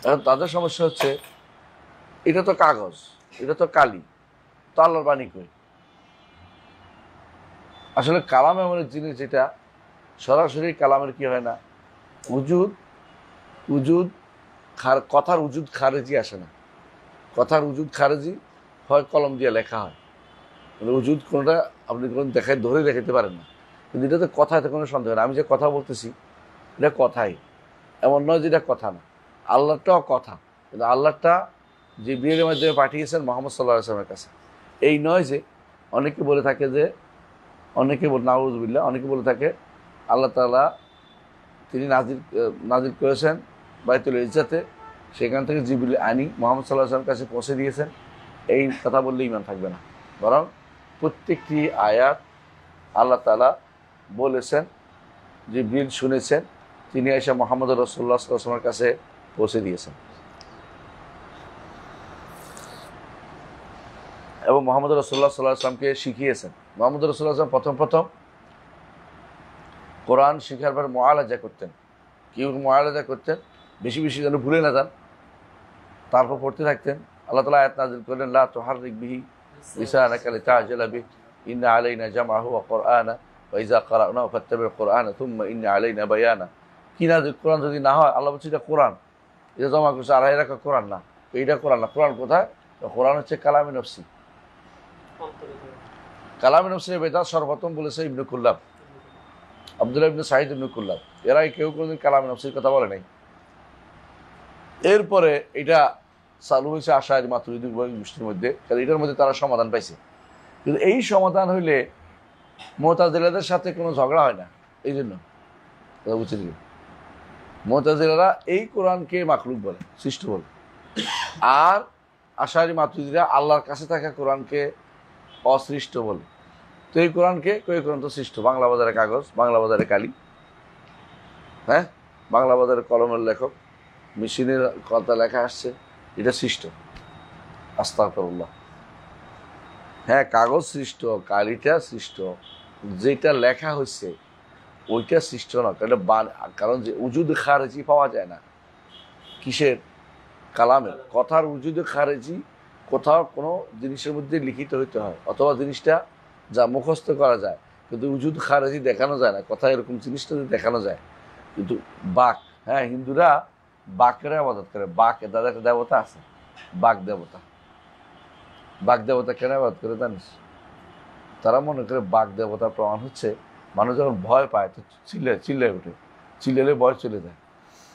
এখন তাদের সমস্যা হচ্ছে এটা তো কাগজ, এটা তো কালি, তো আল্লাহর বাণী কই? আসলে কালাম এমন এক জিনিস যেটা সরাসরি কালামের কি হয় না, উজুদ উজুদ কথার উজুদ খারেজি আসে না। কথার উজুদ খারেজি হয় কলম দিয়ে লেখা হয়, মানে উজুদ কোনোটা আপনি কোনো দেখায় ধরে দেখাতে পারেন না। কিন্তু এটাতে কথাতে কোনো সন্দেহ না, আমি যে কথা বলতেছি এটা কথাই, এমন নয় যে এটা কথা না। আল্লাহটাও কথা, কিন্তু আল্লাহটা জিবরিলের মাধ্যমে পাঠিয়েছেন মোহাম্মদ সাল্লাল্লাহু আলাইহি ওয়াসাল্লামের কাছে। এই নয় যে অনেকে বলে থাকে যে, নাউযুবিল্লাহ, অনেকে বলে থাকে আল্লাহ তাআলা তিনি নাজিল করেছেন বাইতুল ইজ্জাতে, সেখান থেকে জিবরিল আনি মোহাম্মদ সাল্লাল্লাহু আলাইহি ওয়াসাল্লামের কাছে পৌঁছে দিয়েছেন। এই কথা বললে ইমান থাকবে না, বরং প্রত্যেকটি আয়াত আল্লাহ তাআলা বলেছেন, জিবরিল শুনেছেন, তিনি এসে মোহাম্মদ রাসূলুল্লাহ সাল্লাল্লাহু আলাইহি ওয়াসাল্লামের কাছে পৌঁছে দিয়েছেন। এবং মোহাম্মদ রাসূলুল্লাহ সাল্লাল্লাহু আলাইহি ওয়াসাল্লামকে শিখিয়েছেন। মোহাম্মদ রাসূলুল্লাহ সাল্লাল্লাহু আলাইহি ওয়াসাল্লাম প্রথম কোরআন শিখার পর মুআলাজা করতেন। কীভাবে মুআলাজা করতেন? বেশি বেশি যেন ভুলে না যান, তারপর পড়তে থাকতেন। আল্লাহ তাআলা আয়াত নাযিল করলেন, লা তুহাররিক বিহি লিসানাকা লিতা'জালা বিহি ইন্না আলাইনা জামআহু ওয়া কুরআনা ওয়া ইযা ক্বারা'নাহু ফাত্তাবি' কুরআনা থুম্মা ইন্না আলাইনা বায়ানা। কি না, কোরআন যদি না হয়, আল্লাহ বলছে এটা কোরআন, এটা জমা করছে আড়াই রাখা কোরআন না, এইটা কোরআন না। কোরআন কোথায়? কোরআন হচ্ছে কালামে নফসি। কালামে নফসির বেদাত সর্বপ্রথম বলেছে ইবনে কুল্লাব, আব্দুল্লাহ ইবনে সাঈদ ইবনে কুল্লাব। এরা কেউ কোনোদিন কালামে নফসির কথা বলে নাই। এরপরে এটা চালু হয়েছে আশারি মাতুরিদি গোষ্ঠীর মধ্যে, কারণ এটার মধ্যে তারা সমাধান পাইছে। কিন্তু এই সমাধান হইলে মুতাজিলাদের সাথে কোনো ঝগড়া হয় না। এই জন্য বুঝতে দিল, মুতাজিলারা এই কোরআনকে মাখলুক বলে, সৃষ্ট বলে, আর আশারি মাতুরিদিরা আল্লাহর কাছে থাকা কোরআনকে অসৃষ্ট বলে। তো এই কোরআনকে কই, কোরআন তো সৃষ্ট, বাংলা বাজারে কাগজ, বাংলা বাজারে কালি, হ্যাঁ, বাংলা বাজারে কলমের লেখক, মেশিনের কথা লেখা আসছে, এটা সৃষ্ট। আস্তাগফিরুল্লাহ। হ্যাঁ, কাগজ সৃষ্ট, কালিটা সৃষ্ট, যেটা লেখা হয়েছে ওইটা সৃষ্ট না। কারণ যে উজুদ খারেজি পাওয়া যায় না কিসের? কালামের। কথার উজুদ খারেজি কোথাও কোনো জিনিসের মধ্যে লিখিত হইতে হয়, অথবা জিনিসটা যা মুখস্থ করা যায়, কিন্তু উজুদ খারেজি দেখানো যায় না। কথা এরকম জিনিসটা যদি দেখানো যায়, কিন্তু বাক, হ্যাঁ, হিন্দুরা বাকের আবাদত করে। বাক, তাদের একটা দেবতা আছে, বাঘ দেবতা। বাঘ দেবতা কেন আবাদত করে জানিস? তারা মনে করে বাঘ দেবতার প্রমাণ হচ্ছে মানুষ যখন ভয় পায় তো চিল্লায় ওঠে, চিল্লালে ভয় চলে যায়,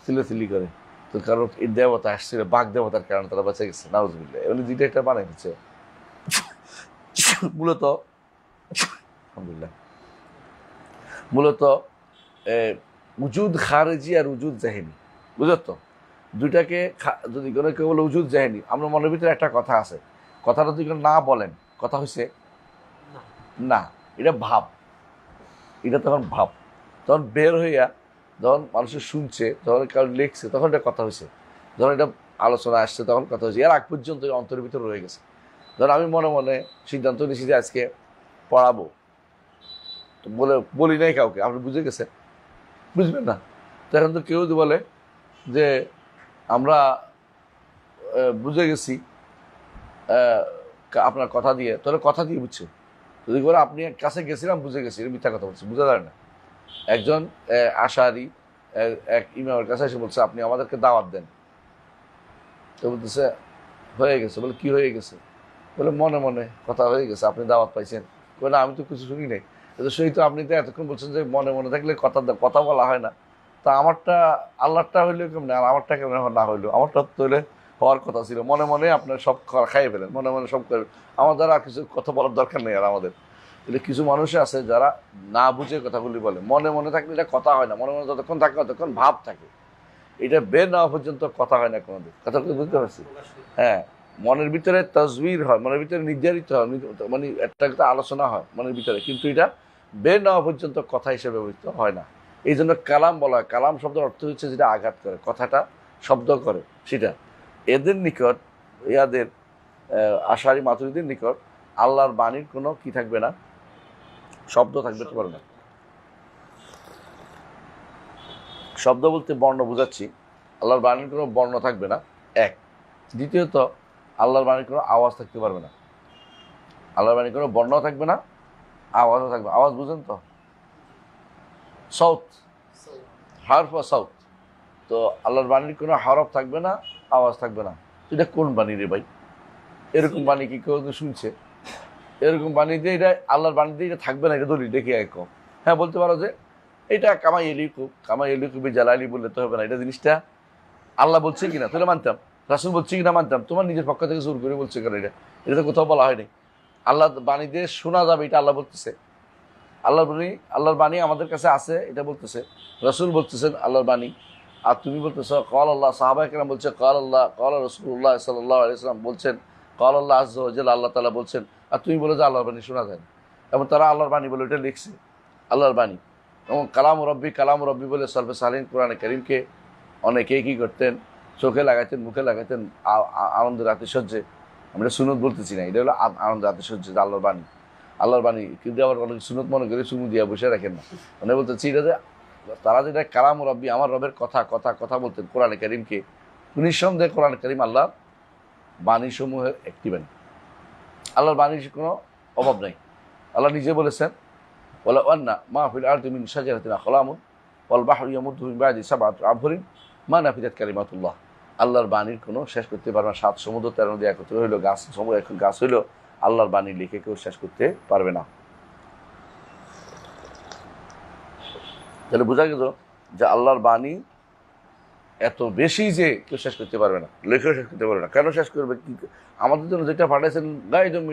চিল্লি করে। তো কারণ এই দেবতা আসছিল, বাঘ দেবতার কারণে তারা বেঁচে গেছে। নাউজুবিল্লাহ। এগুলো দুইটা একটা বানাই হচ্ছে মূলত, আলহামদুলিল্লাহ, মূলত উজুদ খারেজি আর উজুদ জাহেনি, বুঝত তো? দুইটাকে যদি কোনো কেউ বলে উজুদ জাহেনি, আমরা মনের ভিতরে একটা কথা আছে, কথাটা যদি না বলেন, কথা হয়েছে না, এটা ভাব, এটা তখন ভাব, তখন বের হইয়া যখন মানুষের শুনছে, যখন কারো লিখছে, তখন এটা কথা হয়েছে। যখন এটা আলোচনা আসছে তখন কথা হয়েছে। এর আগ পর্যন্ত অন্তরের ভিতরে রয়ে গেছে। ধর আমি মনে মনে সিদ্ধান্ত নিয়েছি যে আজকে পড়াবো, তো বলি নাই কাউকে, আপনি বুঝে গেছেন, বুঝবেন না। তো এখন তো কেউ বলে যে আমরা বুঝে গেছি আপনার কথা দিয়ে, তাহলে কথা দিয়ে বুঝছে। যদি বলে আপনি কাছে গেছিলাম বুঝে গেছি, মিথ্যা কথা বলছে, বুঝা যায় না। একজন আশারি এক ইমামের কাছে এসে বলছে আপনি আমাদেরকে দাওয়াত দেন। তো বলতেছে হয়ে গেছে। বলে কি হয়ে গেছে? বলে মনে মনে কথা হয়ে গেছে, আপনি দাওয়াত পাইছেন। বলে আমি তো কিছু শুনি নাই। কিন্তু সেই তো আপনি তো এতক্ষণ বলছেন যে মনে মনে থাকলে কথা বলা হয় না। তা আমারটা, আল্লাহরটা হইলেও কেমন, আর আমারটা কেমন না হইলো? আমারটা তো হইলে হওয়ার কথা ছিল। মনে মনে আপনার সব খাইয়ে ফেলেন, মনে মনে সব করে, আমার দ্বারা আর কিছু কথা বলার দরকার নেই। আর আমাদের এটা কিছু মানুষ আছে যারা না বুঝে কথাগুলি বলে। মনে মনে থাকলে এটা কথা হয় না, মনে মনে যতক্ষণ থাকে ততক্ষণ ভাব থাকে, এটা বের নেওয়া পর্যন্ত কথা হয় না কোনোদিন। কথা বুঝতে পারছি? হ্যাঁ, মনের ভিতরে তসবির হয়, মনের ভিতরে নির্ধারিত হয়, মানে একটা আলোচনা হয় মনের ভিতরে, কিন্তু এটা বের নেওয়া পর্যন্ত কথা হিসেবে ব্যবহৃত হয় না। এই জন্য কালাম বলা হয়। কালাম শব্দের অর্থ হচ্ছে যেটা আঘাত করে, কথাটা শব্দ করে সেটা। এদের নিকট, ইয়াদের আশারি মাতুরিদের নিকট আল্লাহর বাণীর কোনো কি থাকবে না, শব্দ থাকবে পারে না। শব্দ বলতে বর্ণ বুঝাচ্ছি। আল্লাহর বাণীর কোনো বর্ণ থাকবে না, এক। দ্বিতীয়ত আল্লাহর বাণীর কোনো আওয়াজ থাকতে পারবে না। আল্লাহর বাণীর কোনো বর্ণ থাকবে না, আওয়াজও থাকবে। আওয়াজ বুঝেন তো? সাউথ, হারফ ও সাউথ। তো আল্লাহর বাণীর কোনো হরফ থাকবে না, আওয়াজ থাকবে না। এটা কোন বাণী রে ভাই? এরকম বাণী কি কেউ শুনছে? এরকম বাণী দিয়ে এটা আল্লাহর বাণী দিয়ে এটা থাকবে না, এটা দলিল দেখি একম। হ্যাঁ, বলতে পারো যে এটা কামাই এলিকুবি জালালি বললে তো হবে না। এটা জিনিসটা আল্লাহ বলছে কিনা তাহলে মানতাম, রাসূল বলছে কিনা মানতাম। তোমার নিজের পক্ষ থেকে জোর করে বলছে কেন? এটা তো কোথাও বলা হয়নি। আল্লাহ বাণী দিয়ে শোনা যাবে, এটা আল্লাহ বলতেছে। আল্লাহর বাণী আমাদের কাছে আছে, এটা বলতেছে। রাসূল বলতেছেন আল্লাহর বাণী, আর তুমি বলতেছ ক্বাল আল্লাহ। সাহাবায়ে কেরাম বলছে ক্বাল আল্লাহ, ক্বাল রাসূলুল্লাহ সাল্লাল্লাহু আলাইহি ওয়াসাল্লাম বলছেন, ক্বাল আল্লাহ আযজা ওয়া জাল্লা, আল্লাহ তাআলা বলছেন। আর তুমি বলে যে আল্লাহর বাণী শোনা যায় না। এবং তারা আল্লাহর বাণী বলে এটা লিখছে, আল্লাহর বাণী। এবং কালাম রব্বি বলে সলফে সালিহিন কোরআনে কারীমকে অনেকে কি করতেন, চোখে লাগাইতেন, মুখে লাগাইতেন, আনন্দের আতিশয্যে। আমি এটা সুন্নত বলতেছি না, এটা হলো আনন্দের আতিশয্যে, আল্লাহর বাণী। আল্লাহর বাণী কিন্তু আবার অনেক সুন্নত মনে করে চুমু দিয়ে বসে রাখেন না। মানে বলতেছি এটা যে তারা যেটা কালাম রব্বি, আমার রবের কথা বলতেন কোরআনে কারীমকে, নিঃসন্দেহে কোরআনে কারীম আল্লাহর বাণী সমূহের একটি বাণী। আল্লাহর বাণীর কোনো অভাব নাই। আল্লাহ নিজে বলেছেন ওয়ালা আন্না মা ফিল আরদি মিন শাজারাতিন আখলামুন ওয়াল বাহরু ইয়ামুদ্দু মিন বা'দি সাব'াতি আবহুরিন মা নাফিদাত কালিমাতুল্লাহ। আল্লাহর বাণীর কোনো শেষ করতে পারবে না। 7 সমুদ্র 13 নদী একত্র হইল, গাছ হইল, আল্লাহর বাণী লিখে কেউ শেষ করতে পারবে না। তাহলে বোঝা গেল যে আল্লাহর বাণী এত বেশি যে কেউ শেষ করতে পারবে না, লেখেও শেষ করতে পারবে না। কেন শেষ করবে? কি আমাদের জন্য যেটা পাঠাইছেন গায়দুম